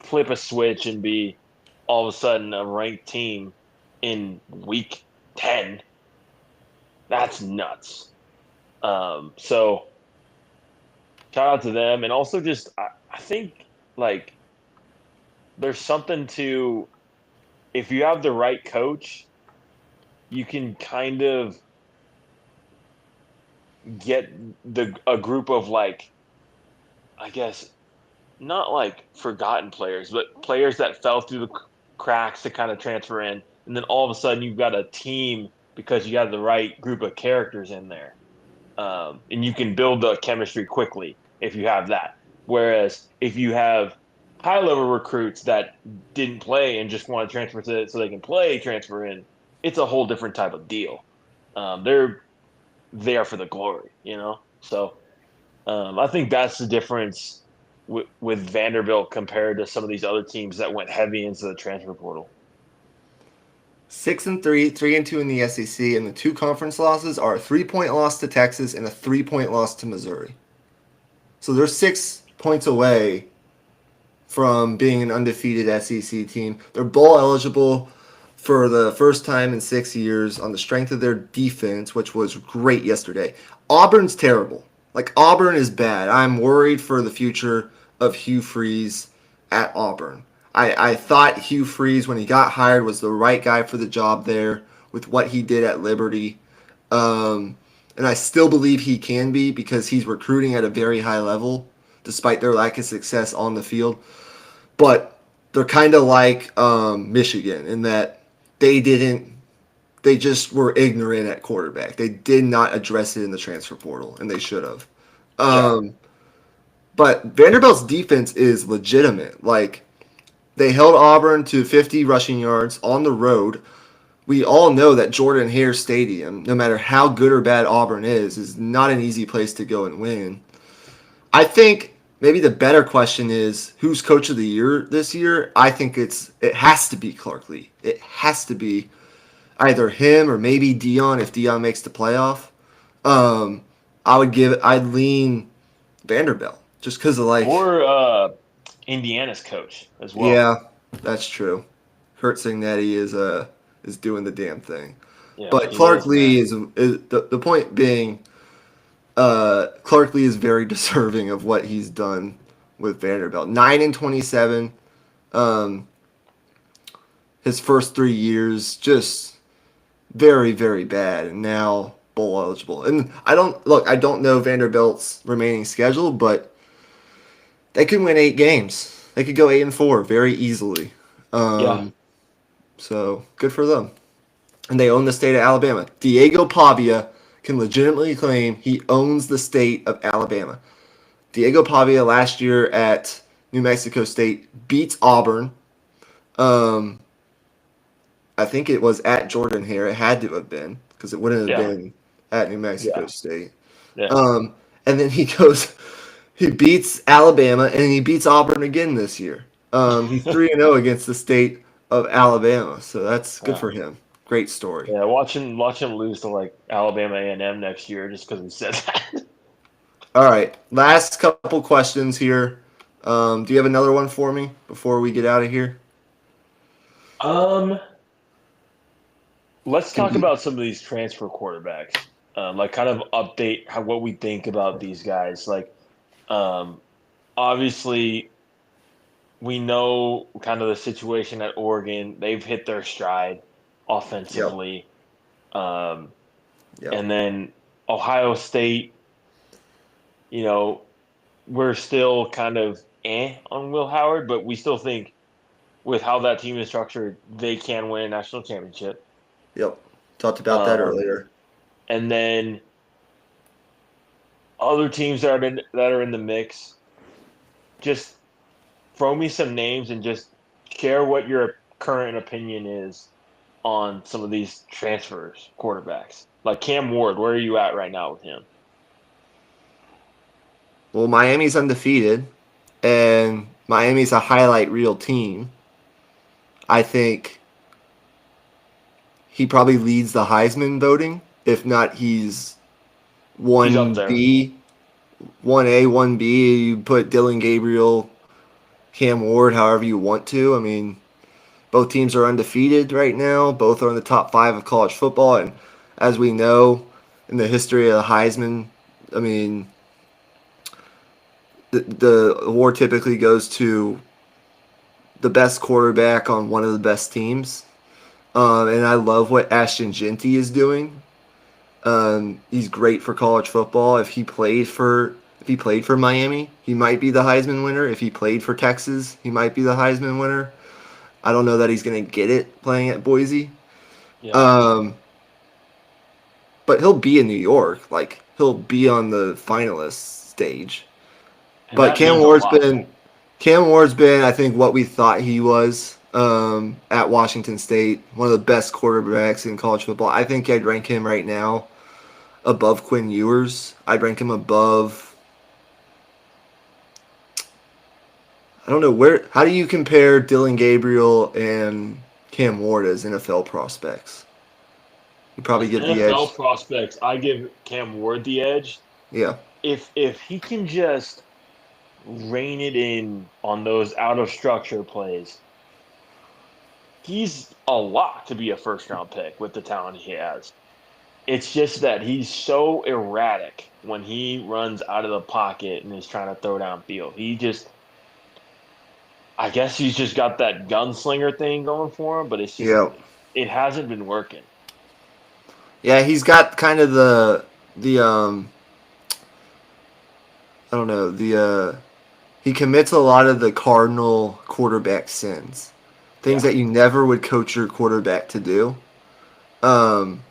flip a switch and be all of a sudden a ranked team in week 10, that's nuts. So shout out to them. And also just, I think like there's something to, if you have the right coach, you can kind of get a group of like, I guess, not like forgotten players, but players that fell through the cracks to kind of transfer in, and then all of a sudden you've got a team because you have the right group of characters in there, and you can build the chemistry quickly if you have that. Whereas if you have high level recruits that didn't play and just want to transfer to so they can play transfer in, it's a whole different type of deal. They're there for the glory, you know. So I think that's the difference with Vanderbilt compared to some of these other teams that went heavy into the transfer portal. 6-3, 3-2 in the SEC, and the two conference losses are a 3 point loss to Texas and a 3 point loss to Missouri. So they're 6 points away from being an undefeated SEC team. They're bowl eligible for the first time in 6 years on the strength of their defense, which was great yesterday. Auburn's terrible. Like, Auburn is bad. I'm worried for the future of Hugh Freeze at Auburn. I thought Hugh Freeze, when he got hired, was the right guy for the job there with what he did at Liberty. And I still believe he can be because he's recruiting at a very high level, despite their lack of success on the field. But they're kind of like Michigan in that they didn't. They just were ignorant at quarterback. They did not address it in the transfer portal, and they should have. Yeah, Um, but Vanderbilt's defense is legitimate. Like, they held Auburn to 50 rushing yards on the road. We all know that Jordan Hare Stadium, no matter how good or bad Auburn is not an easy place to go and win. I think maybe the better question is who's coach of the year this year. I think it has to be Clark Lee. It has to be either him or maybe Dion if Dion makes the playoff. Um, I'd lean Vanderbilt just because of like, or Indiana's coach as well. yeah, that's true. Kurt Signetti is doing the damn thing, Yeah, but he Clark is, man. Lee is the point being. Clark Lee is very deserving of what he's done with Vanderbilt. 9-27. Um, his first 3 years just very very bad, and now bowl eligible. And I don't know Vanderbilt's remaining schedule, but they could win 8 games. They could go 8-4 very easily. Yeah, Um, so good for them. And they own the state of Alabama. Diego Pavia can legitimately claim he owns the state of Alabama. Diego Pavia last year at New Mexico State beats Auburn. Um, I think it was at Jordan Hare. It had to have been because it wouldn't have yeah, been at New yeah, Mexico State. yeah. Um, and then he beats Alabama, and he beats Auburn again this year. He's 3-0 against the state of Alabama, so that's good Yeah. for him. Great story. Yeah, watch him lose to like Alabama A&M next year just because we said that. All right, last couple questions here. Do you have another one for me before we get out of here? um, let's Can talk be. about some of these transfer quarterbacks. Like kind of update what we think about these guys. Like, um, obviously we know kind of the situation at Oregon. They've hit their stride Yep. offensively. Um, Yep. and then Ohio State, you know, we're still kind of on Will Howard, but we still think with how that team is structured, they can win a national championship. Yep. Talked about that Um, earlier. and then other teams that are in the mix, just throw me some names and just share what your current opinion is on some of these transfers, quarterbacks. Like Cam Ward, where are you at right now with him? Well, Miami's undefeated, and Miami's a highlight reel team. I think he probably leads the Heisman voting. If not, he's He's up one there. B, one A, one B. You put Dylan Gabriel, Cam Ward, however you want to. I mean, both teams are undefeated right now. Both are in the top 5 of college football, and as we know, in the history of the Heisman, I mean, the award typically goes to the best quarterback on one of the best teams. And I love what Ashton Genty is doing. He's great for college football. If he played for Miami, he might be the Heisman winner. If he played for Texas, he might be the Heisman winner. I don't know that he's going to get it playing at Boise. Yeah. Um, but he'll be in New York. Like he'll be on the finalist stage. And But that Cam means a Ward's lot. been Cam Ward's been, I think, what we thought he was at Washington State. One of the best quarterbacks in college football. I think I'd rank him right now above Quinn Ewers. I'd rank him above. I don't know where. How do you compare Dylan Gabriel and Cam Ward as NFL prospects? You probably As give the NFL edge. prospects, I give Cam Ward the edge. Yeah, If he can just rein it in on those out of structure plays, he's a lot to be a first round pick with the talent he has. It's just that he's so erratic when he runs out of the pocket and is trying to throw downfield. I guess he's just got that gunslinger thing going for him, but yeah, it hasn't been working. yeah. He's got kind of the I don't know he commits a lot of the Cardinal quarterback sins, things Yeah. that you never would coach your quarterback to do. Um,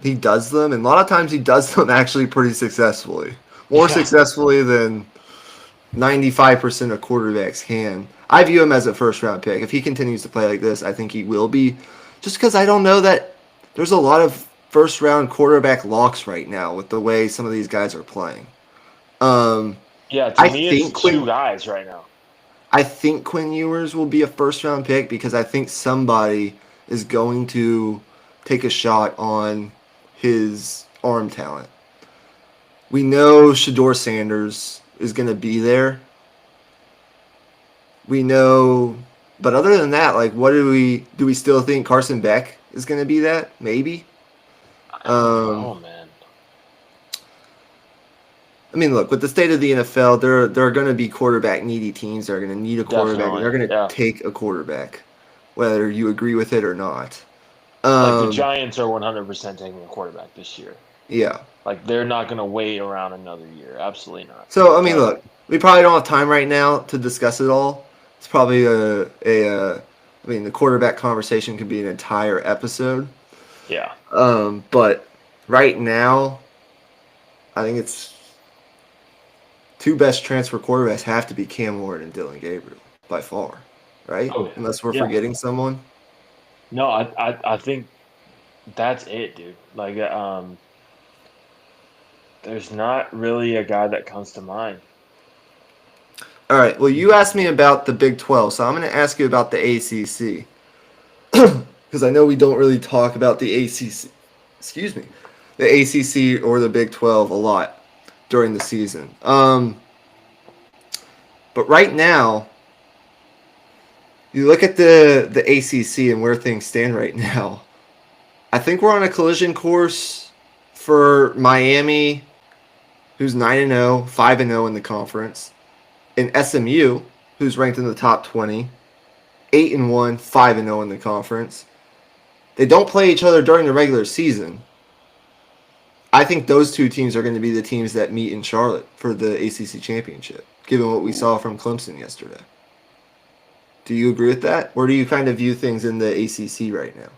he does them, and a lot of times he does them actually pretty successfully, more Yeah. successfully than 95% of quarterbacks can. I view him as a first round pick. If he continues to play like this, I think he will be. Just because I don't know that there's a lot of first round quarterback locks right now with the way some of these guys are playing. Um, Yeah, to I me it's think two Quinn guys right now. I think Quinn Ewers will be a first round pick because I think somebody is going to take a shot on his arm talent. We know Shador Sanders is going to be there. We know, but other than that, like, what do we still think Carson Beck is going to be that? Maybe. I don't Um, know, man. I mean, look, with the state of the NFL, there are going to be quarterback needy teams. They're going to need a quarterback, and Definitely. they're going to Yeah. take a quarterback, whether you agree with it or not. Like the Um, Giants are 100% taking a quarterback this year. yeah. Like they're not going to wait around another year. Absolutely not. So I mean, So, look, we probably don't have time right now to discuss it all. It's probably I mean, the quarterback conversation could be an entire episode. yeah. But right now, I think it's two best transfer quarterbacks have to be Cam Ward and Dylan Gabriel by far, right? Oh, yeah. Unless we're Yeah. forgetting someone. No, I think that's it, dude. Like there's not really a guy that comes to mind. All right. Well, you asked me about the Big 12, so I'm going to ask you about the ACC. because I know we don't really talk about the ACC. Excuse me, the ACC or the Big 12 a lot during the season. But right now, you look at the ACC and where things stand right now. I think we're on a collision course for Miami, who's 9-0, 5-0 in the conference, and SMU, who's ranked in the top 20, 8-1, 5-0 in the conference. They don't play each other during the regular season. I think those two teams are going to be the teams that meet in Charlotte for the ACC championship, given what we saw from Clemson yesterday. Do you agree with that? Or do you kind of view things in the ACC right now?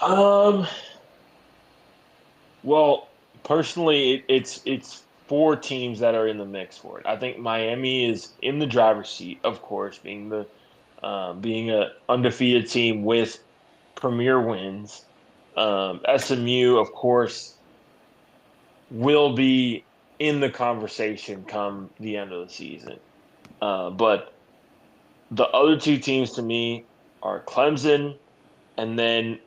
Um, well, personally, it's four teams that are in the mix for it. I think Miami is in the driver's seat, of course, being a undefeated team with premier wins. SMU, of course, will be in the conversation come the end of the season. But the other two teams to me are Clemson, and then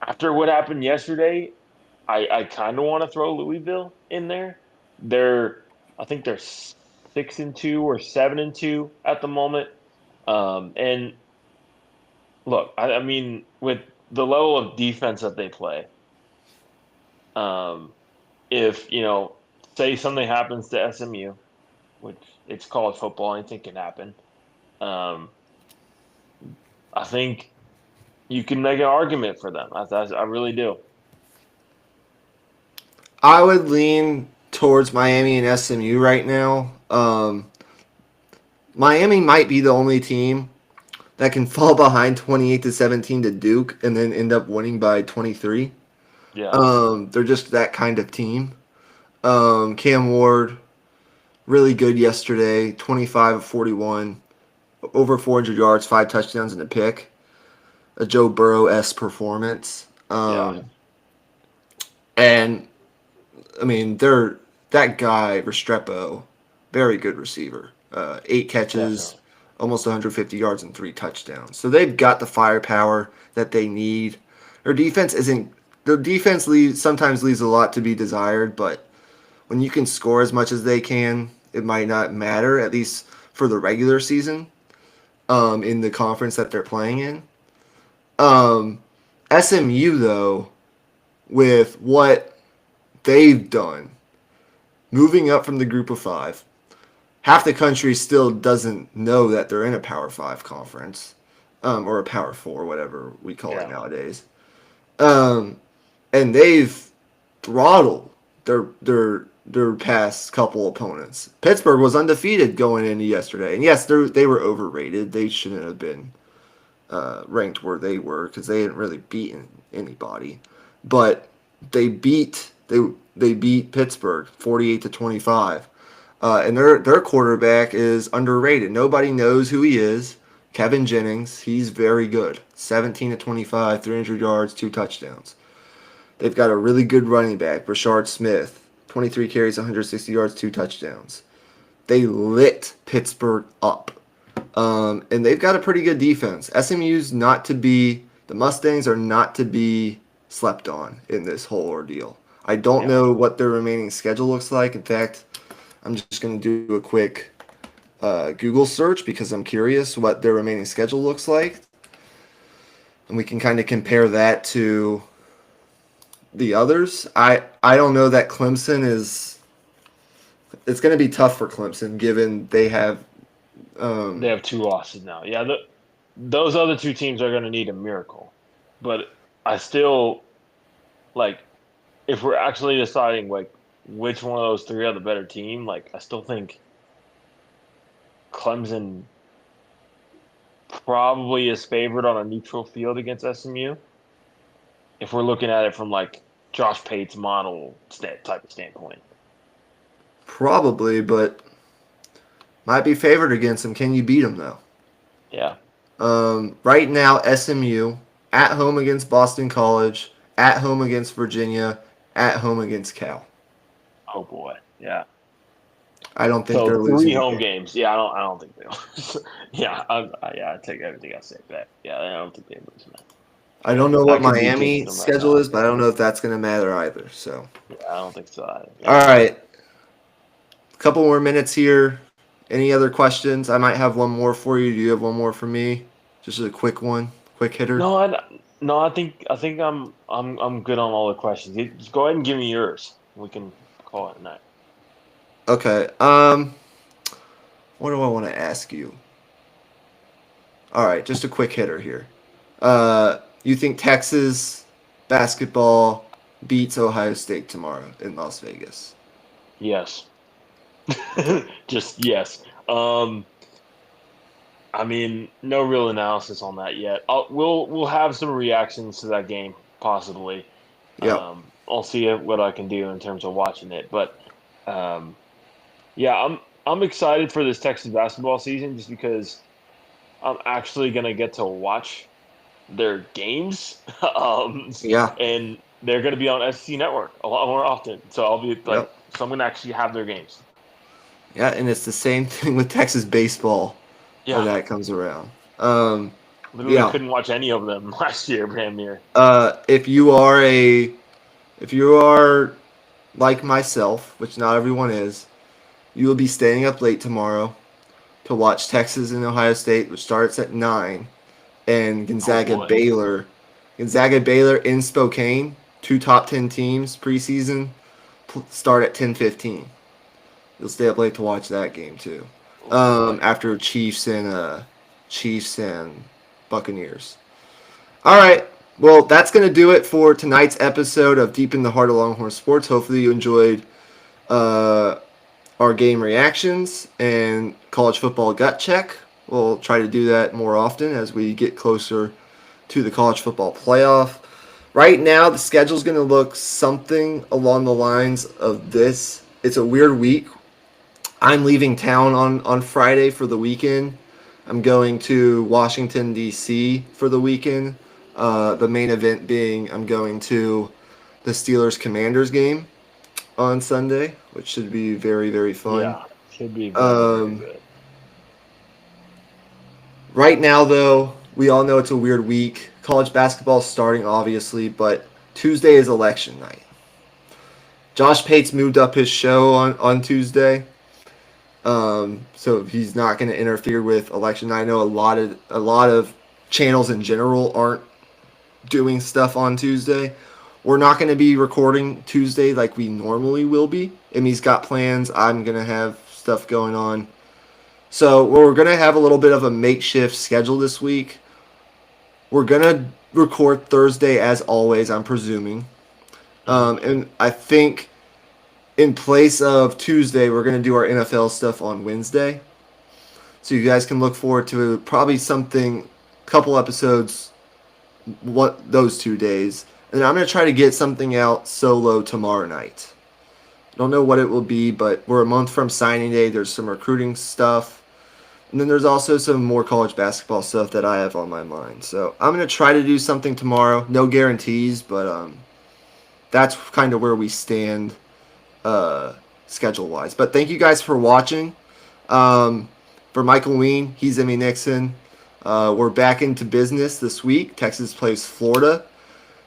after what happened yesterday, I kind of want to throw Louisville in there. They're I think they're 6-2 or 7-2 at the moment. And look, I mean, with the level of defense that they play, um, if say something happens to SMU, which it's college football, anything can happen. Um, I think you can make an argument for them. I really do. I would lean towards Miami and SMU right now. Miami might be the only team that can fall behind 28-17 to Duke and then end up winning by 23. Yeah, They're just that kind of team. Cam Ward, really good yesterday, 25 of 41, over 400 yards, 5 touchdowns, and a pick. A Joe Burrow-esque performance. yeah, And I mean, they're that guy Restrepo, very good receiver. 8 catches, definitely. almost 150 yards and 3 touchdowns. So they've got the firepower that they need. Their defense isn't. Their defense sometimes leaves a lot to be desired, but when you can score as much as they can, it might not matter. At least for the regular season, in the conference that they're playing in. Um, SMU though, with what they've done moving up from the group of five. Half the country still doesn't know that they're in a Power Five conference, or a Power Four, whatever we call it Yeah, nowadays. Um, and they've throttled their past couple opponents. Pittsburgh was undefeated going into yesterday, and yes, they were overrated. They shouldn't have been ranked where they were because they hadn't really beaten anybody. But they beat Pittsburgh 48-25, and their quarterback is underrated. Nobody knows who he is. Kevin Jennings, he's very good. 17-25, 300 yards, 2 touchdowns. They've got a really good running back, Rashard Smith, 23 carries, 160 yards, 2 touchdowns. They lit Pittsburgh up. And they've got a pretty good defense. The Mustangs are not to be slept on in this whole ordeal. I don't yeah. know what their remaining schedule looks like. In fact, I'm just going to do a quick Google search because I'm curious what their remaining schedule looks like. And we can kind of compare that to the others. I don't know that Clemson is. It's going to be tough for Clemson given they have. They have two losses now. Yeah, those other two teams are going to need a miracle. But I still like if we're actually deciding like which one of those three are the better team. Like I still think Clemson probably is favored on a neutral field against SMU. If we're looking at it from like Josh Pate's model type of standpoint. Probably, but might be favored against them. Can you beat them though? Yeah. Right now, SMU at home against Boston College, at home against Virginia, at home against Cal. Oh boy. Yeah. I don't think So they're three losing the home game. games. Yeah, I don't think they will. I take everything I say back. Yeah, I don't think they lose, man. I don't know what I could be jinxing Miami's them right schedule now. is, but I don't know if that's going to matter either. So, Yeah, I don't think so either. all Yeah. right, a couple more minutes here. Any other questions? I might have one more for you. Do you have one more for me? Just a quick one, quick hitter. No, no. I think I'm good on all the questions. Just go ahead and give me yours. We can call it a night. Okay. What do I want to ask you? All right, just a quick hitter here. You think Texas basketball beats Ohio State tomorrow in Las Vegas? Yes. Okay. Just yes. I mean, no real analysis on that yet. We'll have some reactions to that game possibly. Yep. I'll see what I can do in terms of watching it, but um, yeah, I'm excited for this Texas basketball season just because I'm actually gonna get to watch their games, Yeah. and they're gonna be on SC Network a lot more often. So I'll be like, Yep. so I'm gonna actually have their games. Yeah, and it's the same thing with Texas baseball when Yeah, that comes around. Um, literally yeah. couldn't watch any of them last year, damn near. If you are if you are like myself, which not everyone is, you will be staying up late tomorrow to watch Texas and Ohio State, which starts at 9, and Oh boy. Gonzaga Baylor in Spokane, two top 10 teams preseason, start at 10:15. You'll stay up late to watch that game too. Oh boy. After Chiefs and Buccaneers. All right. Well, that's going to do it for tonight's episode of Deep in the Heart of Longhorn Sports. Hopefully, you enjoyed uh, our game reactions and college football gut check. We'll try to do that more often as we get closer to the college football playoff. Right now, the schedule is going to look something along the lines of this. It's a weird week. I'm leaving town on Friday for the weekend. I'm going to Washington, D.C. for the weekend. The main event being I'm going to the Steelers Commanders game on Sunday, which should be very, very fun. Yeah, should be very, very Um, good. right now, though, we all know it's a weird week. College basketball is starting, obviously, but Tuesday is election night. Josh Pate's moved up his show on Tuesday. So he's not going to interfere with election. I know a lot of channels in general aren't doing stuff on Tuesday. We're not going to be recording Tuesday like we normally will be. Emmy's got plans. I'm going to have stuff going on. So we're going to have a little bit of a makeshift schedule this week. We're going to record Thursday as always, I'm presuming. And I think in place of Tuesday, we're going to do our NFL stuff on Wednesday. So you guys can look forward to probably something, couple episodes, those 2 days. And I'm going to try to get something out solo tomorrow night. Don't know what it will be, but we're a month from signing day. There's some recruiting stuff. And then there's also some more college basketball stuff that I have on my mind. So I'm going to try to do something tomorrow. No guarantees, but that's kind of where we stand schedule wise. But thank you guys for watching. For Michael Ween, he's Emmy Nixon. We're back into business this week. Texas plays Florida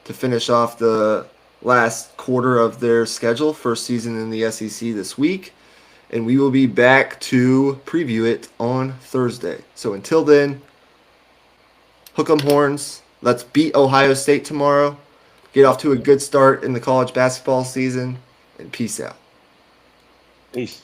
to finish off the last quarter of their schedule, first season in the SEC this week. And we will be back to preview it on Thursday. So until then, hook 'em horns. Let's beat Ohio State tomorrow. Get off to a good start in the college basketball season. And peace out. Peace.